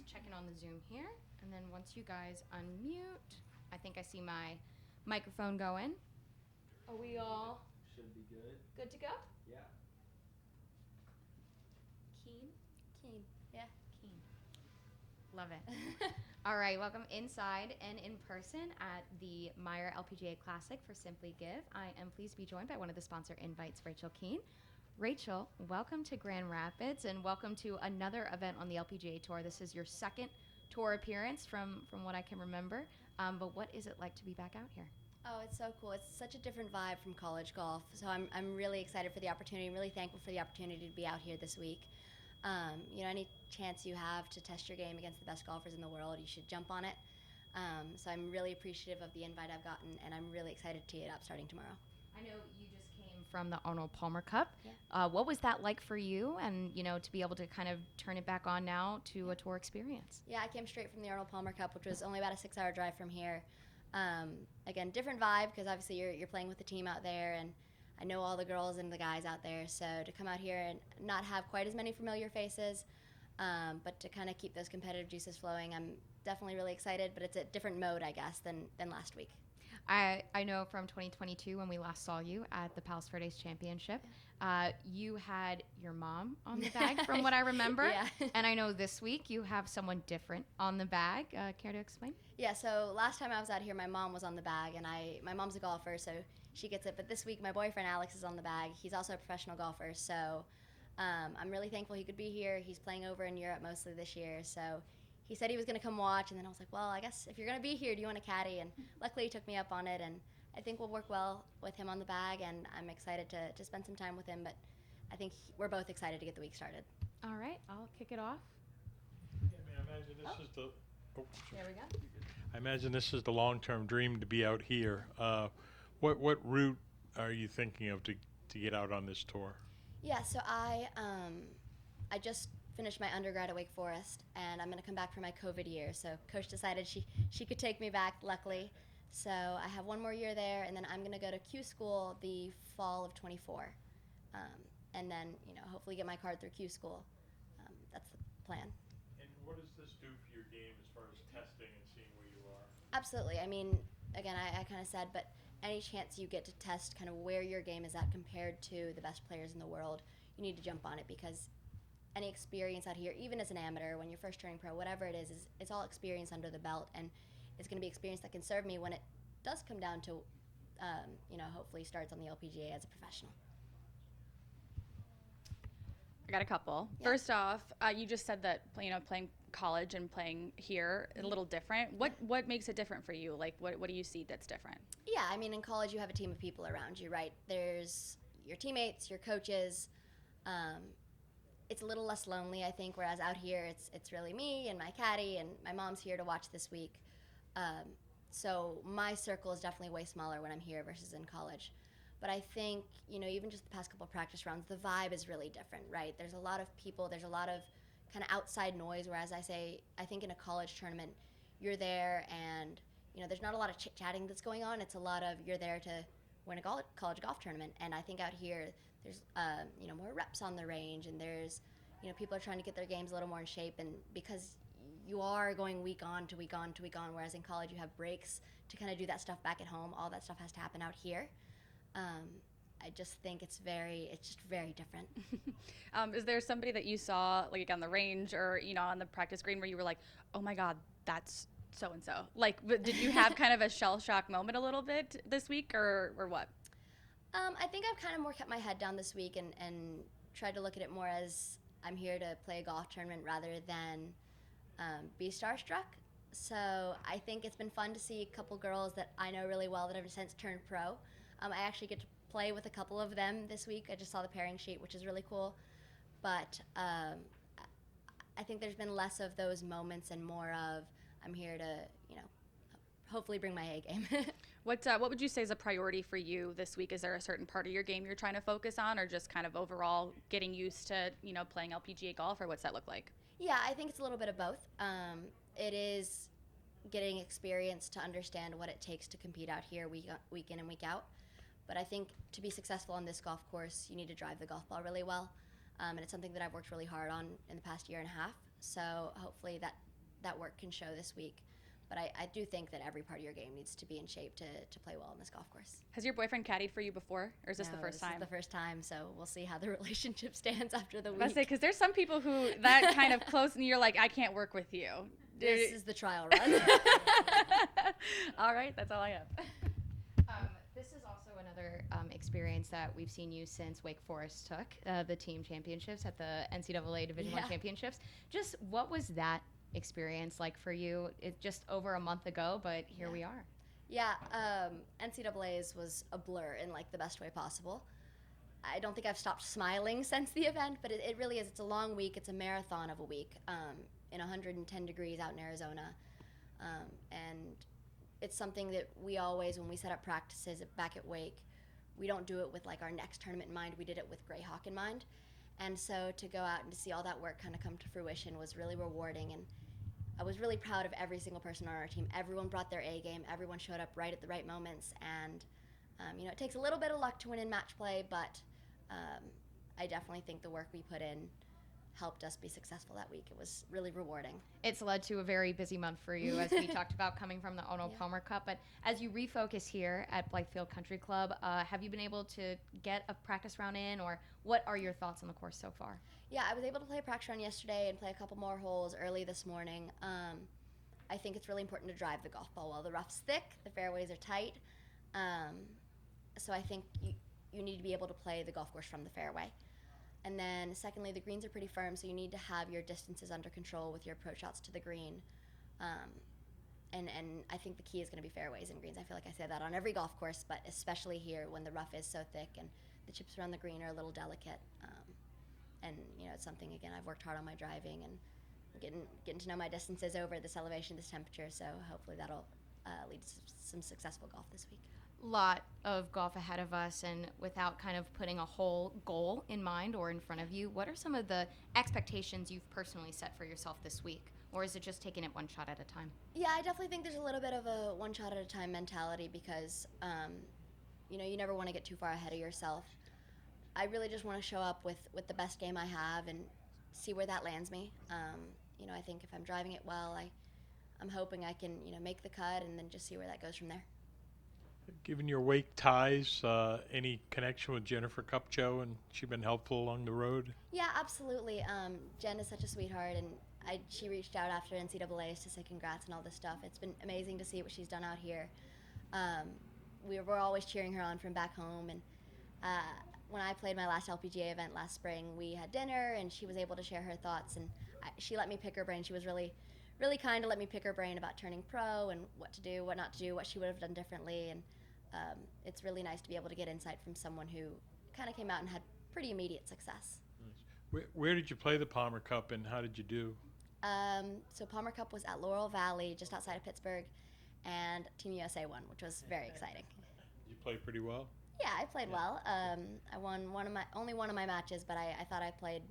checking on the Zoom here. And then once you guys unmute, I think I see my microphone going. Are we all Should be good. good to go? Yeah. Keen? Keen. Yeah. Keen. Love it. All right, welcome inside and in person at the Meijer LPGA Classic for Simply Give. I am pleased to be joined by one of the sponsor invites, Rachel Kuehn. Rachel, welcome to Grand Rapids and welcome to another event on the LPGA Tour. This is your second tour appearance from what I can remember. But what is it like to be back out here? Oh, it's so cool. It's such a different vibe from college golf. So I'm really excited for the opportunity. I'm really thankful for the opportunity to be out here this week. Any chance you have to test your game against the best golfers in the world, you should jump on it. So I'm really appreciative of the invite I've gotten, and I'm really excited to tee it up starting tomorrow. I know you just came from the Arnold Palmer Cup. Yeah. What was that like for you, and to be able to kind of turn it back on now to a tour experience? Yeah, I came straight from the Arnold Palmer Cup, which was only about a 6-hour drive from here. Again, different vibe because obviously you're playing with the team out there, and I know all the girls and the guys out there. So to come out here and not have quite as many familiar faces, but to kind of keep those competitive juices flowing, I'm definitely really excited. But it's a different mode, I guess, than last week. I know from 2022 when we last saw you at the Palos Verdes Championship, you had your mom on the bag from what I remember. Yeah. And I know this week you have someone different on the bag. Care to explain? Yeah, so last time I was out here, my mom was on the bag, and my mom's a golfer, so she gets it. But this week, my boyfriend Alex is on the bag. He's also a professional golfer, so I'm really thankful he could be here. He's playing over in Europe mostly this year, so he said he was going to come watch, and then I was like, well, I guess if you're going to be here, do you want a caddy? And luckily he took me up on it, and I think we'll work well with him on the bag, and I'm excited to spend some time with him, but I think we're both excited to get the week started. All right, I'll kick it off. Yeah, I imagine this is the. There we go. I imagine this is the long-term dream to be out here. What route are you thinking of to get out on this tour? Yeah, so I just finished my undergrad at Wake Forest, and I'm going to come back for my COVID year. So Coach decided she could take me back, luckily. So I have one more year there, and then I'm going to go to Q School the fall of 24, and then hopefully get my card through Q School. That's the plan. And what does this do for your game as far as testing and seeing where you are? Absolutely. I mean, again, I kind of said, but any chance you get to test kind of where your game is at compared to the best players in the world, you need to jump on it, because any experience out here, even as an amateur, when you're first turning pro, whatever it is it's all experience under the belt, and it's going to be experience that can serve me when it does come down to, hopefully starts on the LPGA as a professional. I got a couple. Yeah. First off, you just said that playing college and playing here a little different. What makes it different for you? Like, what do you see that's different? Yeah, I mean, in college you have a team of people around you, right? There's your teammates, your coaches. It's a little less lonely, I think, whereas out here it's really me and my caddy, and my mom's here to watch this week. So my circle is definitely way smaller when I'm here versus in college. But I think, even just the past couple of practice rounds, the vibe is really different, right? There's a lot of people, there's a lot of kind of outside noise, whereas I think in a college tournament, you're there and, there's not a lot of chit-chatting that's going on. It's a lot of you're there to win a college golf tournament. And I think out here, there's, more reps on the range, and there's, people are trying to get their games a little more in shape. And because you are going week on to week on to week on, whereas in college you have breaks to kind of do that stuff back at home. All that stuff has to happen out here. I just think it's just very different. Is there somebody that you saw like on the range or on the practice green where you were like, oh my God, that's so and so? Like, did you have kind of a shell shock moment a little bit this week, or what? I think I've kind of more kept my head down this week and tried to look at it more as I'm here to play a golf tournament rather than be starstruck. So I think it's been fun to see a couple girls that I know really well that have since turned pro. I actually get to play with a couple of them this week. I just saw the pairing sheet, which is really cool. But I think there's been less of those moments and more of I'm here to, hopefully bring my A game. What would you say is a priority for you this week? Is there a certain part of your game you're trying to focus on, or just kind of overall getting used to, playing LPGA golf, or what's that look like? Yeah, I think it's a little bit of both. It is getting experience to understand what it takes to compete out here week in and week out. But I think to be successful on this golf course, you need to drive the golf ball really well. And it's something that I've worked really hard on in the past year and a half. So hopefully that that work can show this week. But I do think that every part of your game needs to be in shape to play well on this golf course. Has your boyfriend caddied for you before, or is this the first time? This is the first time, so we'll see how the relationship stands after the week. I say, because there's some people who that kind of close, and you're like, I can't work with you. This is the trial run. All right, that's all I have. This is also another experience that we've seen you since Wake Forest took the team championships at the NCAA Division I championships. Just what was that experience like for you? It's just over a month ago, but here we are. Yeah, NCAA's was a blur in like the best way possible. I don't think I've stopped smiling since the event, but it really is. It's a long week. It's a marathon of a week in 110 degrees out in Arizona. And it's something that we always, when we set up practices back at Wake, we don't do it with like our next tournament in mind. We did it with Greyhawk in mind. And so to go out and to see all that work kind of come to fruition was really rewarding. And I was really proud of every single person on our team. Everyone brought their A game. Everyone showed up right at the right moments. And, it takes a little bit of luck to win in match play, but I definitely think the work we put in helped us be successful that week. It was really rewarding. It's led to a very busy month for you, as we talked about coming from the Arnold Palmer Cup. But as you refocus here at Blythefield Country Club, have you been able to get a practice round in, or what are your thoughts on the course so far? Yeah, I was able to play a practice round yesterday and play a couple more holes early this morning. I think it's really important to drive the golf ball well. The rough's thick, the fairways are tight. So I think you need to be able to play the golf course from the fairway. And then secondly, the greens are pretty firm, so you need to have your distances under control with your approach shots to the green. And I think the key is going to be fairways and greens. I feel like I say that on every golf course, but especially here when the rough is so thick and the chips around the green are a little delicate. And it's something, again, I've worked hard on my driving and getting to know my distances over this elevation, this temperature, so hopefully that'll lead to some successful golf this week. Lot of golf ahead of us, and without kind of putting a whole goal in mind or in front of you, what are some of the expectations you've personally set for yourself this week? Or is it just taking it one shot at a time? Yeah, I definitely think there's a little bit of a one shot at a time mentality because, you never want to get too far ahead of yourself. I really just want to show up with the best game I have and see where that lands me. I think if I'm driving it well, I'm hoping I can, make the cut and then just see where that goes from there. Given your Wake ties, any connection with Jennifer Cupcho, and she been helpful along the road? Yeah, absolutely. Jen is such a sweetheart, and she reached out after NCAA's to say congrats and all this stuff. It's been amazing to see what she's done out here. We're always cheering her on from back home, and when I played my last LPGA event last spring, we had dinner, and she was able to share her thoughts, and she let me pick her brain. She was really kind to let me pick her brain about turning pro and what to do, what not to do, what she would have done differently, and it's really nice to be able to get insight from someone who kind of came out and had pretty immediate success. Nice. Where did you play the Palmer Cup, and how did you do? So Palmer Cup was at Laurel Valley, just outside of Pittsburgh, and Team USA won, which was very exciting. You played pretty well? Yeah, I played well. I won only one of my matches, but I thought I played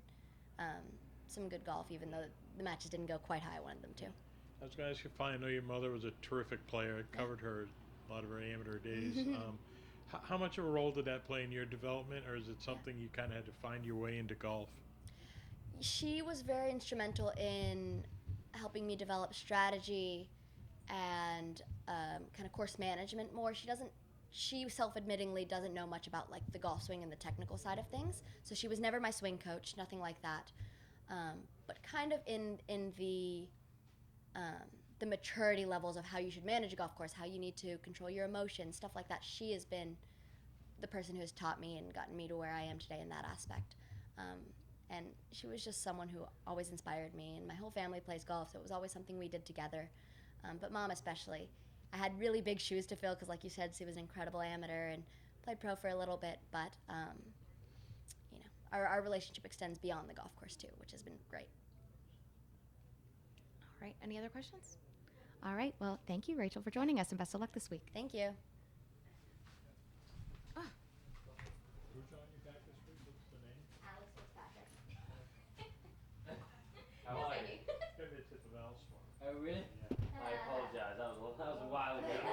some good golf, even though the matches didn't go quite how I wanted them to. I was going to ask you, I know your mother was a terrific player. I covered her a lot of her amateur days. How much of a role did that play in your development, or is it something you kind of had to find your way into golf? She was very instrumental in helping me develop strategy and kind of course management more. She self-admittingly doesn't know much about like the golf swing and the technical side of things. So she was never my swing coach, nothing like that. But kind of in the maturity levels of how you should manage a golf course, how you need to control your emotions, stuff like that. She has been the person who has taught me and gotten me to where I am today in that aspect. And she was just someone who always inspired me, and my whole family plays golf, so it was always something we did together. But Mom especially. I had really big shoes to fill because, like you said, she was an incredible amateur and played pro for a little bit, but our relationship extends beyond the golf course too, which has been great. All right, any other questions? All right, well, thank you, Rachel, for joining us, and best of luck this week. Thank you.